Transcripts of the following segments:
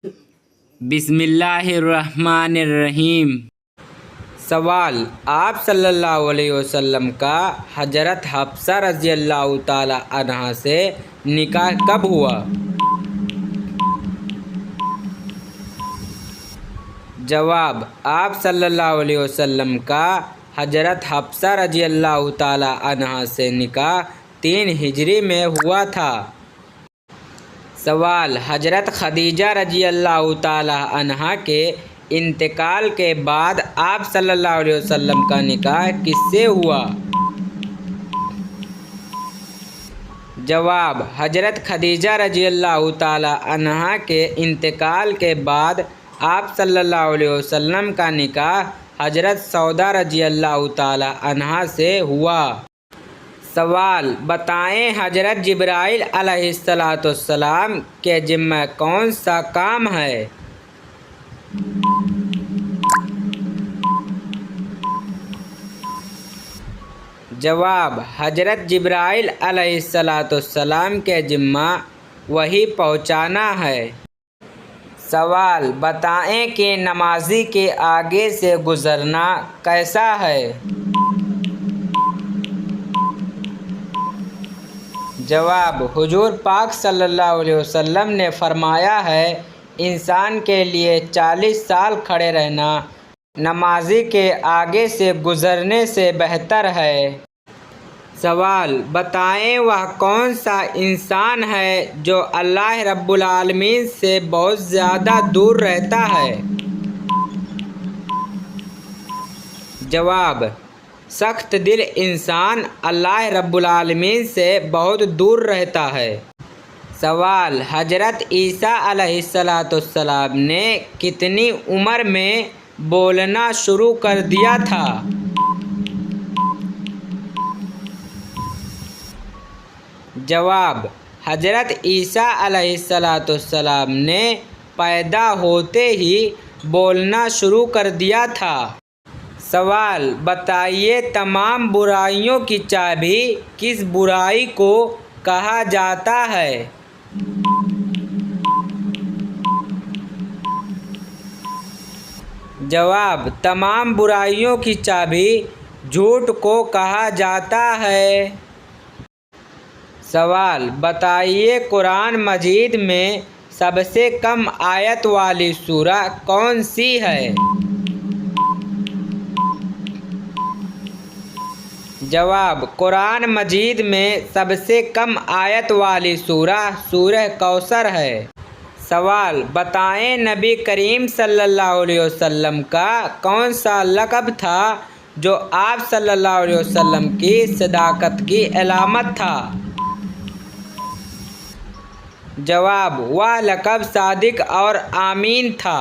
بسم اللہ الرحمن الرحیم۔ سوال: آپ صلی اللہ علیہ وسلم کا حضرت حفصہ رضی اللہ تعالی عنہا سے نکاح کب ہوا؟ جواب: آپ صلی اللہ علیہ وسلم کا حضرت حفصہ رضی اللہ تعالی عنہا سے نکاح 3 ہجری میں ہوا تھا۔ سوال: حضرت خدیجہ رضی اللہ تعالی عنہا کے انتقال کے بعد آپ صلی اللہ علیہ وسلم کا نکاح کس سے ہوا؟ جواب: حضرت خدیجہ رضی اللہ تعالی عنہا کے انتقال کے بعد آپ صلی اللہ علیہ وسلم کا نکاح حضرت سودا رضی اللہ تعالی عنہا سے ہوا۔ سوال: بتائیں حضرت جبرائیل علیہ السلام کے ذمہ کون سا کام ہے؟ جواب: حضرت جبرائیل علیہ السلام کے ذمہ وحی پہنچانا ہے۔ سوال: بتائیں کہ نمازی کے آگے سے گزرنا کیسا ہے؟ جواب: حضور پاک صلی اللہ علیہ وسلم نے فرمایا ہے، انسان کے لیے 40 سال کھڑے رہنا نمازی کے آگے سے گزرنے سے بہتر ہے۔ سوال: بتائیں وہ کون سا انسان ہے جو اللہ رب العالمین سے بہت زیادہ دور رہتا ہے؟ جواب: سخت دل انسان اللہ رب العالمین سے بہت دور رہتا ہے۔ سوال: حضرت عیسیٰ علیہ السلام نے کتنی عمر میں بولنا شروع کر دیا تھا؟ جواب: حضرت عیسیٰ علیہ السلام نے پیدا ہوتے ہی بولنا شروع کر دیا تھا۔ سوال: بتائیے تمام برائیوں کی چابی کس برائی کو کہا جاتا ہے؟ جواب: تمام برائیوں کی چابی جھوٹ کو کہا جاتا ہے۔ سوال: بتائیے قرآن مجید میں سب سے کم آیت والی سورہ کون سی ہے؟ جواب: قرآن مجید میں سب سے کم آیت والی سورہ سورہ کوثر ہے۔ سوال: بتائیں نبی کریم صلی اللہ علیہ وسلم کا کون سا لقب تھا جو آپ صلی اللہ علیہ وسلم کی صداقت کی علامت تھا؟ جواب: وہ لقب صادق اور امین تھا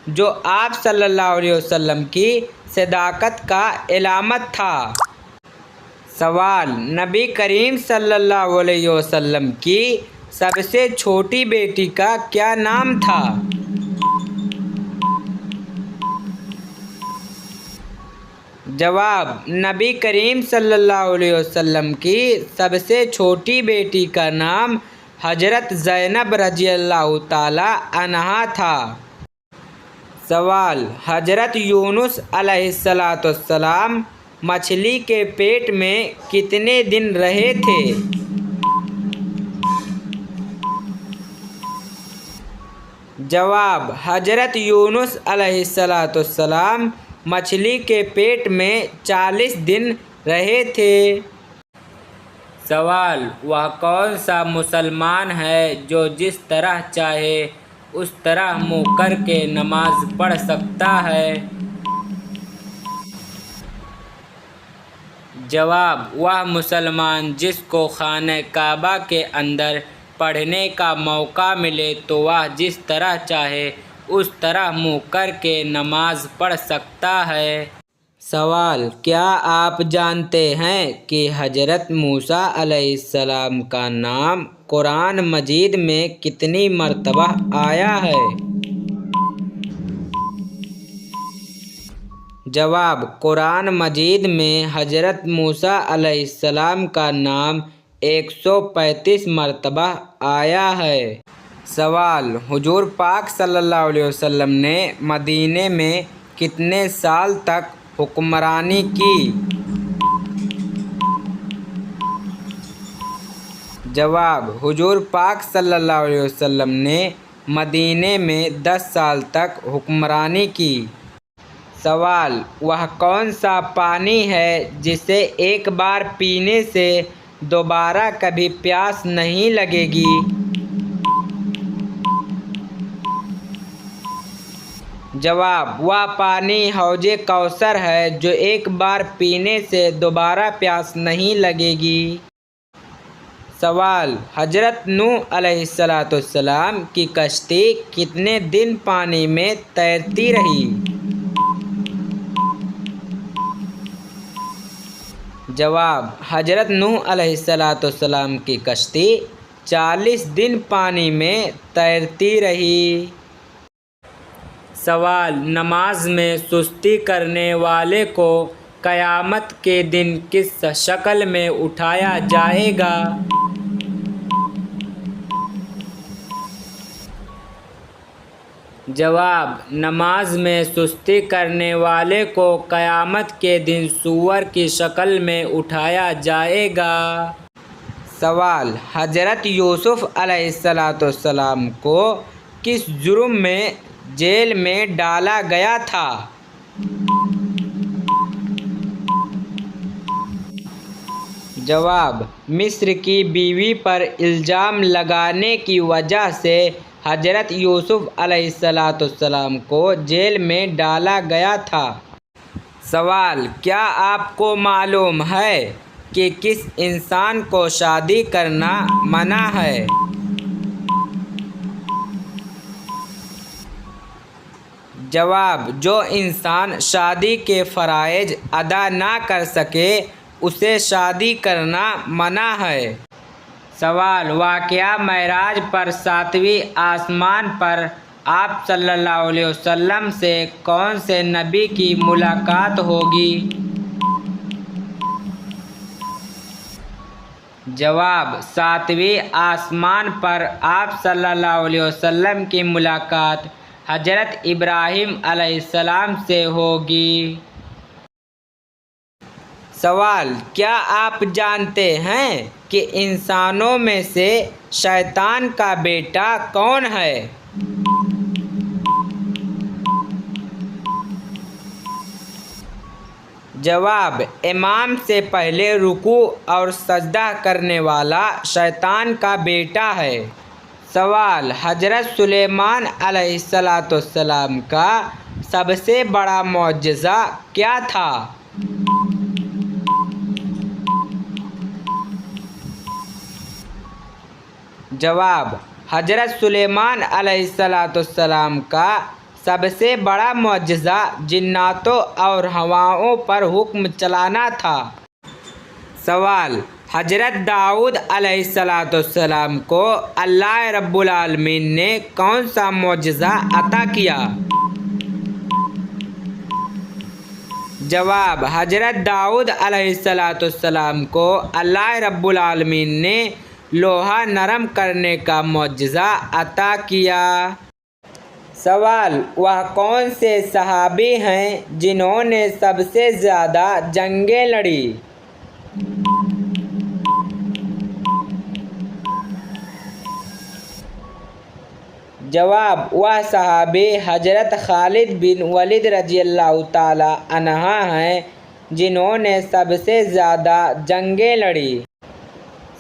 جو آپ صلی اللہ علیہ وسلم کی صداقت کا علامت تھا۔ سوال: نبی کریم صلی اللہ علیہ وسلم کی سب سے چھوٹی بیٹی کا کیا نام تھا؟ جواب: نبی کریم صلی اللہ علیہ وسلم کی سب سے چھوٹی بیٹی کا نام حضرت زینب رضی اللہ تعالی عنہا تھا۔ سوال: حضرت یونس علیہ السلام مچھلی کے پیٹ میں کتنے دن رہے تھے؟ جواب: حضرت یونس علیہ السلام مچھلی کے پیٹ میں 40 دن رہے تھے۔ سوال: وہ کون سا مسلمان ہے جو جس طرح چاہے اس طرح منہ کر کے نماز پڑھ سکتا ہے؟ جواب: وہ مسلمان جس کو خانہ کعبہ کے اندر پڑھنے کا موقع ملے تو وہ جس طرح چاہے اس طرح منہ کر کے نماز پڑھ سکتا ہے۔ سوال: کیا آپ جانتے ہیں کہ حضرت موسیٰ علیہ السلام کا نام قرآن مجید میں کتنی مرتبہ آیا ہے؟ جواب: قرآن مجید میں حضرت موسیٰ علیہ السلام کا نام 135 مرتبہ آیا ہے۔ سوال: حضور پاک صلی اللہ علیہ وسلم نے مدینے میں کتنے سال تک حکمرانی کی؟ جواب: حضور پاک صلی اللہ علیہ وسلم نے مدینے میں 10 سال تک حکمرانی کی۔ سوال: وہ کون سا پانی ہے جسے ایک بار پینے سے دوبارہ کبھی پیاس نہیں لگے گی؟ جواب: وہ پانی حوض کوثر ہے جو ایک بار پینے سے دوبارہ پیاس نہیں لگے گی۔ سوال: حضرت نوح علیہ السلام کی کشتی کتنے دن پانی میں تیرتی رہی؟ جواب: حضرت نوح علیہ السلام کی کشتی 40 دن پانی میں تیرتی رہی۔ سوال: نماز میں سستی کرنے والے کو قیامت کے دن کس شکل میں اٹھایا جائے گا؟ جواب: نماز میں سستی کرنے والے کو قیامت کے دن سور کی شکل میں اٹھایا جائے گا۔ سوال: حضرت یوسف علیہ السلام کو کس جرم میں جیل میں ڈالا گیا تھا؟ جواب: مصر کی بیوی پر الزام لگانے کی وجہ سے حضرت یوسف علیہ السلام کو جیل میں ڈالا گیا تھا۔ سوال: کیا آپ کو معلوم ہے کہ کس انسان کو شادی کرنا منع ہے؟ جواب: جو انسان شادی کے فرائض ادا نہ کر سکے اسے شادی کرنا منع ہے۔ سوال: واقعہ معراج پر 7ویں آسمان پر آپ صلی اللہ علیہ وسلم سے کون سے نبی کی ملاقات ہوگی؟ جواب: 7ویں آسمان پر آپ صلی اللہ علیہ وسلم کی ملاقات حضرت ابراہیم علیہ السلام سے ہوگی۔ سوال: کیا آپ جانتے ہیں کہ انسانوں میں سے شیطان کا بیٹا کون ہے؟ جواب: امام سے پہلے رکوع اور سجدہ کرنے والا شیطان کا بیٹا ہے۔ سوال: حضرت سلیمان علیہ السلام کا سب سے بڑا معجزہ کیا تھا؟ جواب: حضرت سلیمان علیہ السلام کا سب سے بڑا معجزہ جناتوں اور ہواؤں پر حکم چلانا تھا۔ سوال: حضرت داؤد علیہ السلام کو اللہ رب العالمین نے کون سا معجزہ عطا کیا؟ جواب: حضرت داؤد علیہ السلام کو اللہ رب العالمین نے لوہا نرم کرنے کا معجزہ عطا کیا۔ سوال: وہ کون سے صحابی ہیں جنہوں نے سب سے زیادہ جنگیں لڑیں؟ جواب: وہ صحابی حضرت خالد بن ولید رضی اللہ تعالی عنہ ہیں جنہوں نے سب سے زیادہ جنگیں لڑیں۔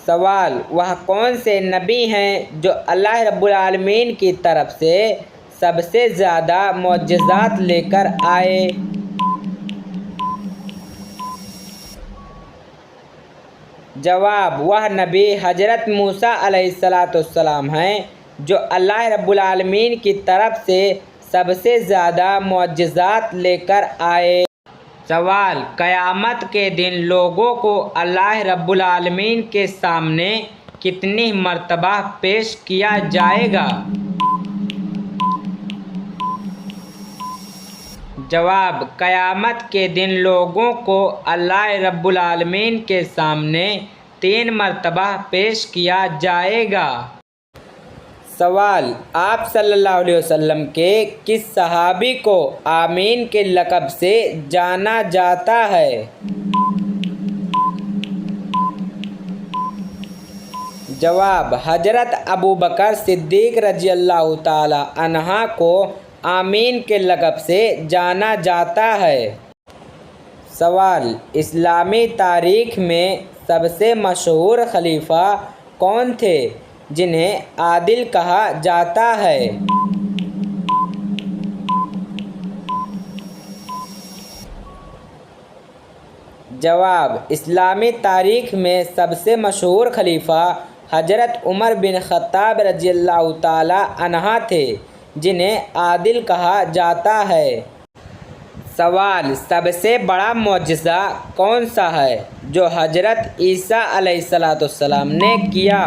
سوال: وہ کون سے نبی ہیں جو اللہ رب العالمین کی طرف سے سب سے زیادہ معجزات لے کر آئے؟ جواب: وہ نبی حضرت موسیٰ علیہ السلام ہیں جو اللہ رب العالمین کی طرف سے سب سے زیادہ معجزات لے کر آئے۔ سوال: قیامت کے دن لوگوں کو اللہ رب العالمین کے سامنے کتنی مرتبہ پیش کیا جائے گا؟ جواب: قیامت کے دن لوگوں کو اللہ رب العالمین کے سامنے 3 مرتبہ پیش کیا جائے گا۔ سوال: آپ صلی اللہ علیہ وسلم کے کس صحابی کو آمین کے لقب سے جانا جاتا ہے؟ جواب: حضرت ابوبکر صدیق رضی اللہ تعالی عنہ کو آمین کے لقب سے جانا جاتا ہے۔ سوال: اسلامی تاریخ میں سب سے مشہور خلیفہ کون تھے جنہیں عادل کہا جاتا ہے؟ جواب: اسلامی تاریخ میں سب سے مشہور خلیفہ حضرت عمر بن خطاب رضی اللہ تعالی عنہ تھے جنہیں عادل کہا جاتا ہے۔ سوال: سب سے بڑا معجزہ کون سا ہے جو حضرت عیسیٰ علیہ السلام نے کیا؟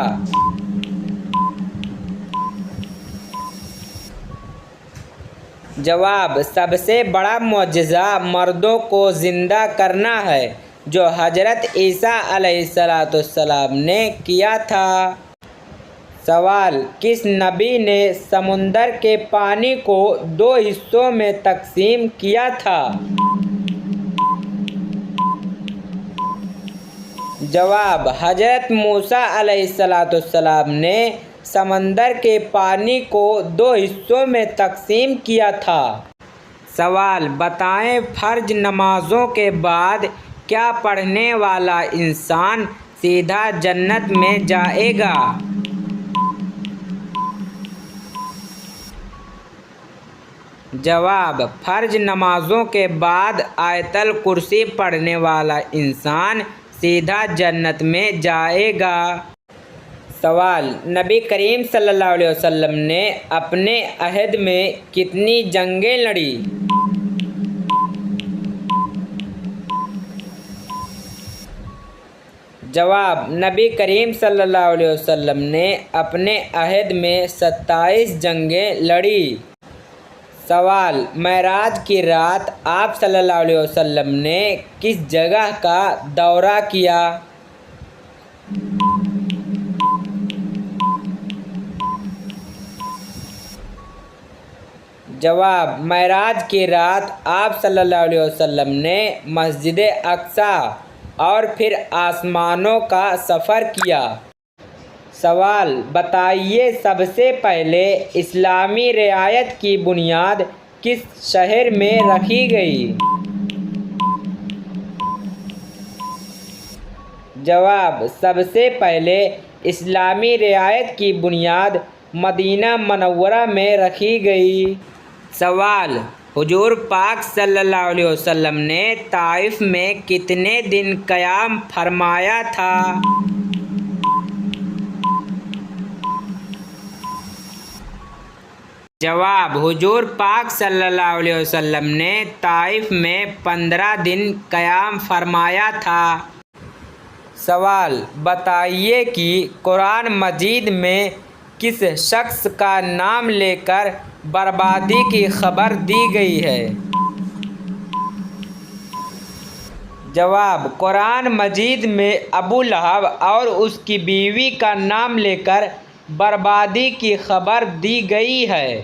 جواب: سب سے بڑا معجزہ مردوں کو زندہ کرنا ہے جو حضرت عیسیٰ علیہ السلام نے کیا تھا۔ سوال: کس نبی نے سمندر کے پانی کو 2 حصوں میں تقسیم کیا تھا؟ جواب: حضرت موسیٰ علیہ السلام نے سمندر کے پانی کو 2 حصوں میں تقسیم کیا تھا۔ سوال: بتائیں فرض نمازوں کے بعد کیا پڑھنے والا انسان سیدھا جنت میں جائے گا؟ جواب: فرض نمازوں کے بعد آیت الکرسی پڑھنے والا انسان سیدھا جنت میں جائے گا۔ سوال: نبی کریم صلی اللہ علیہ وسلم نے اپنے عہد میں کتنی جنگیں لڑیں؟ جواب: نبی کریم صلی اللہ علیہ وسلم نے اپنے عہد میں 27 جنگیں لڑیں۔ سوال: معراج کی رات آپ صلی اللہ علیہ وسلم نے کس جگہ کا دورہ کیا؟ جواب: معراج کی رات آپ صلی اللہ علیہ وسلم نے مسجد اقصیٰ اور پھر آسمانوں کا سفر کیا۔ سوال: بتائیے سب سے پہلے اسلامی رعایت کی بنیاد کس شہر میں رکھی گئی؟ جواب: سب سے پہلے اسلامی رعایت کی بنیاد مدینہ منورہ میں رکھی گئی۔ سوال: حضور پاک صلی اللہ علیہ وسلم نے طائف میں کتنے دن قیام فرمایا تھا؟ جواب: حضور پاک صلی اللہ علیہ وسلم نے طائف میں 15 دن قیام فرمایا تھا۔ سوال: بتائیے کہ قرآن مجید میں کس شخص کا نام لے کر بربادی کی خبر دی گئی ہے؟ جواب: قرآن مجید میں ابو لہب اور اس کی بیوی کا نام لے کر بربادی کی خبر دی گئی ہے۔